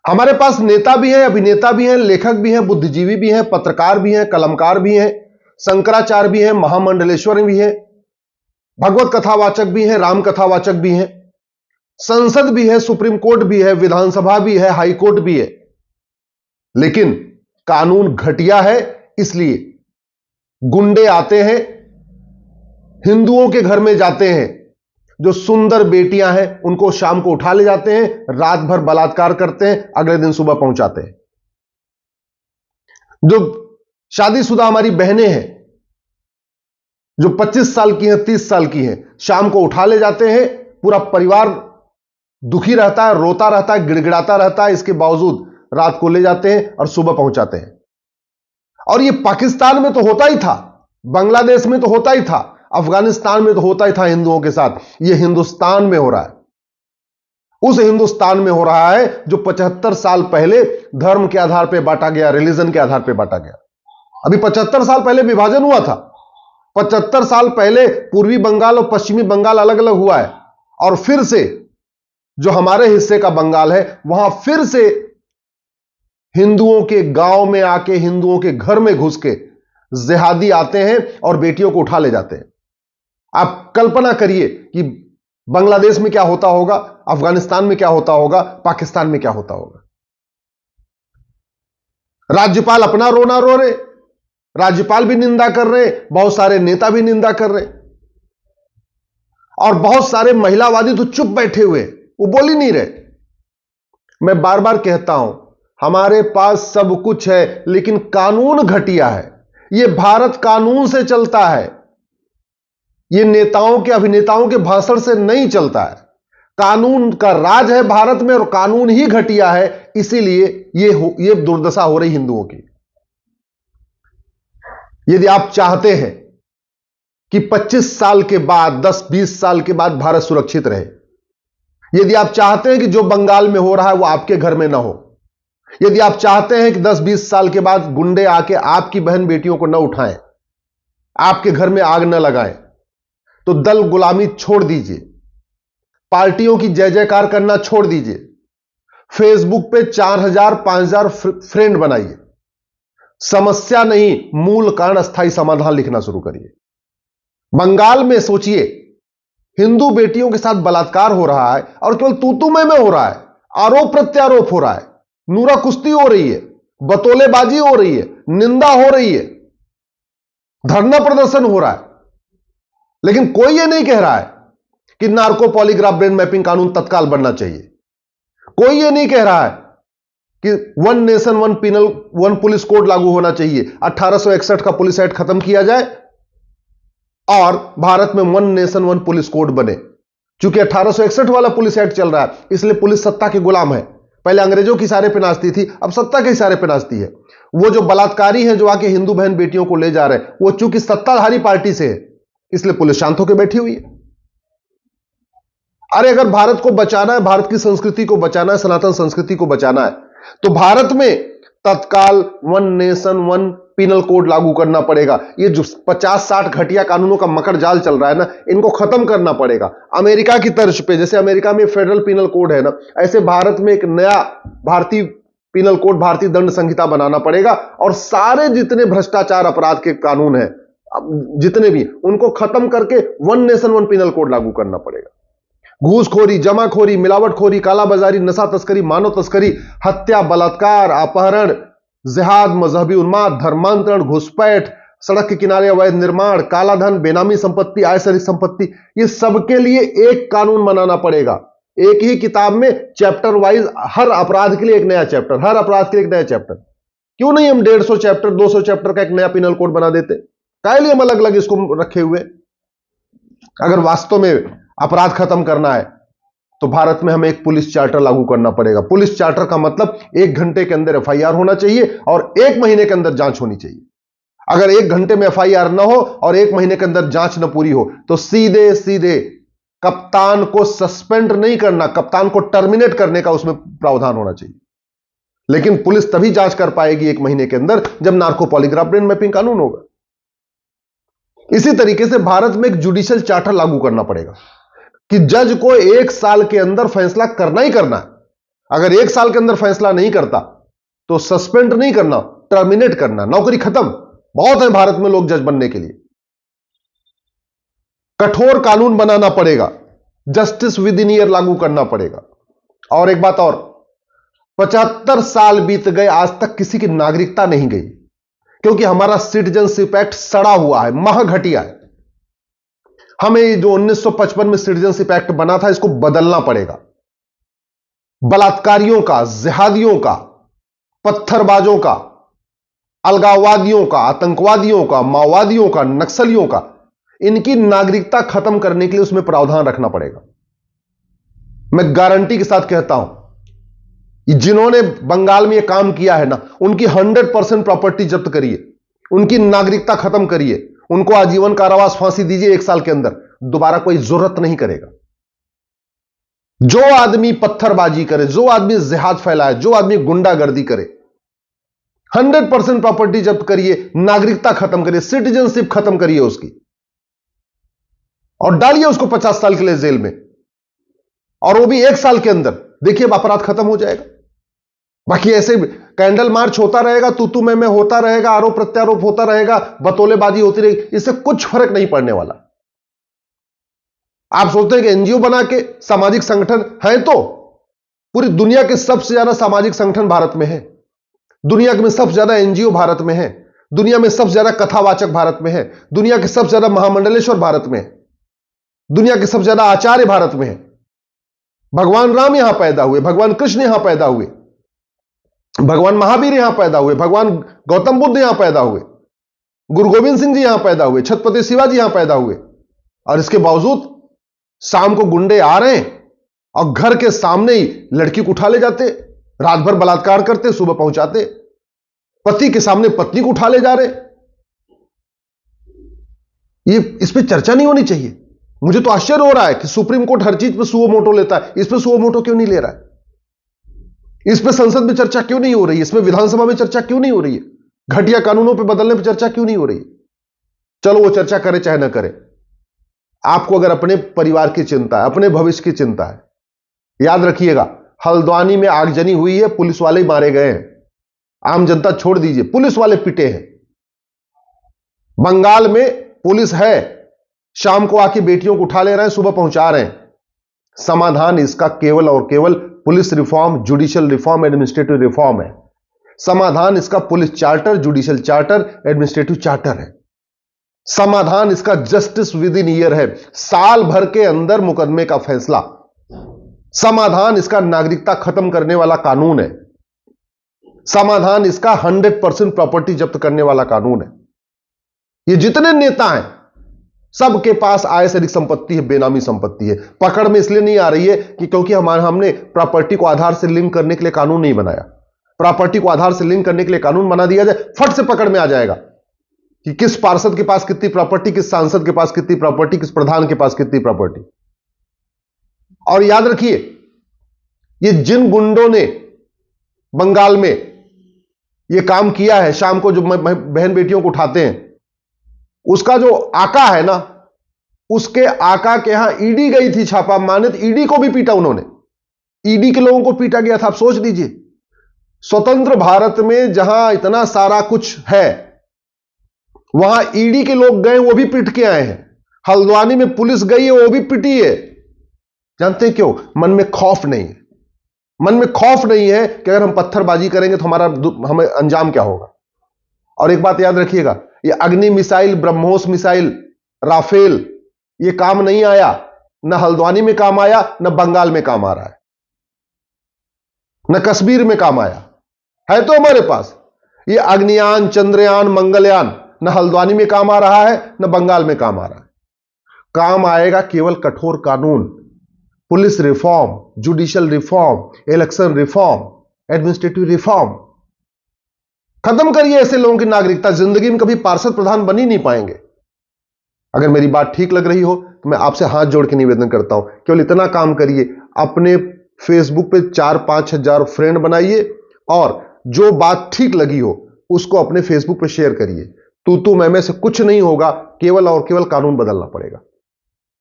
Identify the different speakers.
Speaker 1: हमारे पास नेता भी हैं, अभिनेता भी हैं, लेखक भी हैं, बुद्धिजीवी भी हैं, पत्रकार भी हैं, कलमकार भी हैं, शंकराचार्य भी हैं, महामंडलेश्वर भी हैं, भगवत कथावाचक भी हैं, राम कथावाचक भी हैं, संसद भी है, सुप्रीम कोर्ट भी है, विधानसभा भी है, हाई कोर्ट भी है। लेकिन कानून घटिया है, इसलिए गुंडे आते हैं, हिंदुओं के घर में जाते हैं, जो सुंदर बेटियां हैं उनको शाम को उठा ले जाते हैं, रात भर बलात्कार करते हैं, अगले दिन सुबह पहुंचाते हैं। जो शादीशुदा हमारी बहनें हैं, जो 25 साल की हैं, 30 साल की हैं, शाम को उठा ले जाते हैं, पूरा परिवार दुखी रहता है, रोता रहता है, गिड़गिड़ाता रहता है, इसके बावजूद रात को ले जाते हैं और सुबह पहुंचाते हैं। और यह पाकिस्तान में तो होता ही था, बांग्लादेश में तो होता ही था, अफगानिस्तान में तो होता ही था हिंदुओं के साथ। यह हिंदुस्तान में हो रहा है, उस हिंदुस्तान में हो रहा है जो 75 साल पहले धर्म के आधार पर बांटा गया, रिलीजन के आधार पर बांटा गया। अभी 75 साल पहले विभाजन हुआ था, 75 साल पहले पूर्वी बंगाल और पश्चिमी बंगाल अलग अलग हुआ है, और फिर से जो हमारे हिस्से का बंगाल है, वहां फिर से हिंदुओं के गांव में आके, हिंदुओं के घर में घुस के जिहादी आते हैं और बेटियों को उठा ले जाते हैं। आप कल्पना करिए कि बांग्लादेश में क्या होता होगा, अफगानिस्तान में क्या होता होगा, पाकिस्तान में क्या होता होगा। राज्यपाल अपना रोना रो रहे, राज्यपाल भी निंदा कर रहे, बहुत सारे नेता भी निंदा कर रहे, और बहुत सारे महिलावादी तो चुप बैठे हुए, वो बोल ही नहीं रहे। मैं बार बार कहता हूं, हमारे पास सब कुछ है, लेकिन कानून घटिया है। यह भारत कानून से चलता है, यह नेताओं के, अभिनेताओं के भाषण से नहीं चलता है। कानून का राज है भारत में, और कानून ही घटिया है, इसीलिए यह दुर्दशा हो रही हिंदुओं की। यदि आप चाहते हैं कि 25 साल के बाद, 10-20 साल के बाद भारत सुरक्षित रहे, यदि आप चाहते हैं कि जो बंगाल में हो रहा है वो आपके घर में ना हो, यदि आप चाहते हैं कि 10-20 साल के बाद गुंडे आके आपकी बहन बेटियों को न उठाएं, आपके घर में आग न लगाएं, तो दल गुलामी छोड़ दीजिए, पार्टियों की जय जयकार करना छोड़ दीजिए, फेसबुक पे 4000-5000 फ्रेंड बनाइए, समस्या नहीं, मूल कारण, अस्थायी समाधान लिखना शुरू करिए। बंगाल में सोचिए, हिंदू बेटियों के साथ बलात्कार हो रहा है, और केवल तू मैं हो रहा है, आरोप प्रत्यारोप हो रहा है, नूरा कुश्ती हो रही है, बतौलेबाजी हो रही है, निंदा हो रही है, धरना प्रदर्शन हो रहा है, लेकिन कोई यह नहीं कह रहा है कि नार्को पॉलीग्राफ ब्रेन मैपिंग कानून तत्काल बनना चाहिए। कोई यह नहीं कह रहा है कि one nation one penal one police code लागू होना चाहिए, 1861 का पुलिस एक्ट खत्म किया जाए और भारत में one nation one police code बने। चूंकि 1861 वाला पुलिस एक्ट चल रहा है, इसलिए पुलिस सत्ता के गुलाम है। पहले अंग्रेजों के इशारे पे नाचती थी, अब सत्ता के इशारे पे नाचती है। वो जो बलात्कारी हैं, जो आके हिंदू बहन बेटियों को ले जा रहे हैं, वो चूंकि सत्ताधारी पार्टी से है, इसलिए पुलिस शांत होकर बैठी हुई है। अरे अगर भारत को बचाना है, भारत की संस्कृति को बचाना है, सनातन संस्कृति को बचाना है, तो भारत में तत्काल one nation one penal code लागू करना पड़ेगा। ये जो 50-60 घटिया कानूनों का मकर जाल चल रहा है ना, इनको खत्म करना पड़ेगा। अमेरिका की तर्ज पे, जैसे अमेरिका में फेडरल पिनल कोड है ना, ऐसे भारत में एक नया भारतीय पिनल कोड, भारतीय दंड संहिता बनाना पड़ेगा, और सारे जितने भ्रष्टाचार अपराध के कानून हैं, जितने भी, उनको खत्म करके one nation one penal code लागू करना पड़ेगा। घूसखोरी, जमाखोरी, मिलावटखोरी, कालाबाजारी, नशा तस्करी, मानव तस्करी, हत्या, बलात्कार, अपहरण, जिहाद, मजहबी उन्माद, धर्मांतरण, घुसपैठ, सड़क के किनारे अवैध निर्माण, कालाधन, बेनामी संपत्ति, आयसरिक संपत्ति, ये सबके लिए एक कानून बनाना पड़ेगा। एक ही किताब में चैप्टर वाइज, हर अपराध के लिए एक नया चैप्टर, हर अपराध के लिए एक नया चैप्टर। क्यों नहीं हम 150 चैप्टर, 200 चैप्टर का एक नया पिनल कोड बना देते? काहे लिए हम अलग अलग इसको रखे हुए? अगर वास्तव में अपराध खत्म करना है, तो भारत में हमें एक पुलिस चार्टर लागू करना पड़ेगा। पुलिस चार्टर का मतलब 1 घंटे के अंदर एफआईआर होना चाहिए और 1 महीने के अंदर जांच होनी चाहिए। अगर 1 घंटे में एफआईआर ना हो और 1 महीने के अंदर जांच न पूरी हो, तो सीधे सीधे कप्तान को सस्पेंड नहीं करना, कप्तान को टर्मिनेट करने का उसमें प्रावधान होना चाहिए। लेकिन पुलिस तभी जांच कर पाएगी 1 महीने के अंदर, जब नार्को पॉलीग्राफ ब्रेन मैपिंग कानून होगा। इसी तरीके से भारत में एक जुडिशियल चार्टर लागू करना पड़ेगा कि जज को 1 साल के अंदर फैसला करना ही करना है। अगर 1 साल के अंदर फैसला नहीं करता तो सस्पेंड नहीं करना, टर्मिनेट करना, नौकरी खत्म। बहुत है भारत में लोग जज बनने के लिए। कठोर कानून बनाना पड़ेगा, जस्टिस विद इन ईयर लागू करना पड़ेगा। और एक बात और, 75 साल बीत गए, आज तक किसी की नागरिकता नहीं गई, क्योंकि हमारा सिटीजनशिप एक्ट सड़ा हुआ है, महाघटिया है। हमें जो 1955 में सिटीजनशिप एक्ट बना था, इसको बदलना पड़ेगा। बलात्कारियों का, जिहादियों का, पत्थरबाजों का, अलगाववादियों का, आतंकवादियों का, माओवादियों का, नक्सलियों का, इनकी नागरिकता खत्म करने के लिए उसमें प्रावधान रखना पड़ेगा। मैं गारंटी के साथ कहता हूं, जिन्होंने बंगाल में यह काम किया है ना, उनकी 100% प्रॉपर्टी जब्त करिए, उनकी नागरिकता खत्म करिए, उनको आजीवन कारावास, फांसी दीजिए 1 साल के अंदर। दोबारा कोई जरूरत नहीं करेगा। जो आदमी पत्थरबाजी करे, जो आदमी जिहाद फैलाए, जो आदमी गुंडागर्दी करे, 100% प्रॉपर्टी जब्त करिए, नागरिकता खत्म करिए, सिटीजनशिप खत्म करिए उसकी, और डालिए उसको 50 साल के लिए जेल में, और वो भी 1 साल के अंदर। देखिए अपराध खत्म हो जाएगा। बाकी ऐसे कैंडल मार्च होता रहेगा, तू मैं होता रहेगा, आरोप प्रत्यारोप होता रहेगा, बतौलेबाजी होती रहेगी, इससे कुछ फर्क नहीं पड़ने वाला। आप सोचते हैं कि एनजीओ बना के सामाजिक संगठन है, तो पूरी दुनिया के सबसे ज्यादा सामाजिक संगठन भारत में है, दुनिया में सबसे ज्यादा एनजीओ भारत में है, दुनिया में सबसे ज्यादा कथावाचक भारत में है, दुनिया के सबसे ज्यादा महामंडलेश्वर भारत में है, दुनिया के सबसे ज्यादा आचार्य भारत में है। भगवान राम यहां पैदा हुए, भगवान कृष्ण यहां पैदा हुए, भगवान महावीर यहां पैदा हुए, भगवान गौतम बुद्ध यहां पैदा हुए, गुरु गोविंद सिंह जी यहां पैदा हुए, छत्रपति शिवाजी यहां पैदा हुए। और इसके बावजूद शाम को गुंडे आ रहे हैं और घर के सामने ही लड़की को उठा ले जाते, रात भर बलात्कार करते, सुबह पहुंचाते, पति के सामने पत्नी को उठा ले जा रहे। ये इस पे चर्चा नहीं होनी चाहिए। मुझे तो आश्चर्य हो रहा है कि सुप्रीम कोर्ट हर चीज पे सुओ मोटो लेता है, इस पे सुओ मोटो क्यों नहीं ले रहा है? इस पे संसद में चर्चा क्यों नहीं हो रही है? इसमें विधानसभा में चर्चा क्यों नहीं हो रही है? घटिया कानूनों पे बदलने पे चर्चा क्यों नहीं हो रही है? चलो वो चर्चा करे चाहे ना करे, आपको अगर अपने परिवार की चिंता है, अपने भविष्य की चिंता है, याद रखिएगा, हल्द्वानी में आगजनी हुई है, पुलिस वाले मारे गए हैं। आम जनता छोड़ दीजिए, पुलिस वाले पिटे हैं। बंगाल में पुलिस है, शाम को आके बेटियों को उठा ले रहे हैं, सुबह पहुंचा रहे हैं। समाधान इसका केवल और केवल police reform, judicial reform, administrative reform है। समाधान इसका police charter, judicial charter, administrative charter है। समाधान इसका जस्टिस विद इन ईयर है, साल भर के अंदर मुकदमे का फैसला। समाधान इसका नागरिकता खत्म करने वाला कानून है। समाधान इसका 100% प्रॉपर्टी जब्त करने वाला कानून है। ये जितने नेता हैं सबके पास आय से अधिक संपत्ति है, बेनामी संपत्ति है। पकड़ में इसलिए नहीं आ रही है कि क्योंकि हमने प्रॉपर्टी को आधार से लिंक करने के लिए कानून नहीं बनाया। प्रॉपर्टी को आधार से लिंक करने के लिए कानून बना दिया जाए, फट से पकड़ में आ जाएगा कि किस पार्षद के पास कितनी प्रॉपर्टी, किस सांसद के पास कितनी प्रॉपर्टी, किस प्रधान के पास कितनी प्रॉपर्टी। और याद रखिए, ये जिन गुंडों ने बंगाल में ये काम किया है, शाम को जो बहन बेटियों को उठाते हैं, उसका जो आका है ना, उसके आका के यहां ईडी गई थी छापा मारने, ईडी को भी पीटा उन्होंने, ईडी के लोगों को पीटा गया था। आप सोच लीजिए, स्वतंत्र भारत में जहां इतना सारा कुछ है, वहां ईडी के लोग गए, वो भी पिट के आए हैं। हल्द्वानी में पुलिस गई है, वो भी पिटी है। जानते हैं क्यों? मन में खौफ नहीं है। मन में खौफ नहीं है कि अगर हम पत्थरबाजी करेंगे तो हमें अंजाम क्या होगा। और एक बात याद रखिएगा, ये अग्नि मिसाइल, ब्रह्मोस मिसाइल, राफेल, ये काम नहीं आया, न हल्द्वानी में काम आया, न बंगाल में काम आ रहा है, न कश्मीर में काम आया है। तो हमारे पास ये अग्नियान, चंद्रयान, मंगलयान न हल्द्वानी में काम आ रहा है, न बंगाल में काम आ रहा है। काम आएगा केवल कठोर कानून, police reform, judicial reform, election reform, administrative reform. खत्म करिए ऐसे लोगों की नागरिकता। जिंदगी में कभी पार्षद प्रधान बन ही नहीं पाएंगे। अगर मेरी बात ठीक लग रही हो तो मैं आपसे हाथ जोड़ के निवेदन करता हूं, केवल इतना काम करिए, अपने फेसबुक पे 4-5 हजार फ्रेंड बनाइए और जो बात ठीक लगी हो उसको अपने फेसबुक पे शेयर करिए। तू मैं से कुछ नहीं होगा, केवल और केवल कानून बदलना पड़ेगा।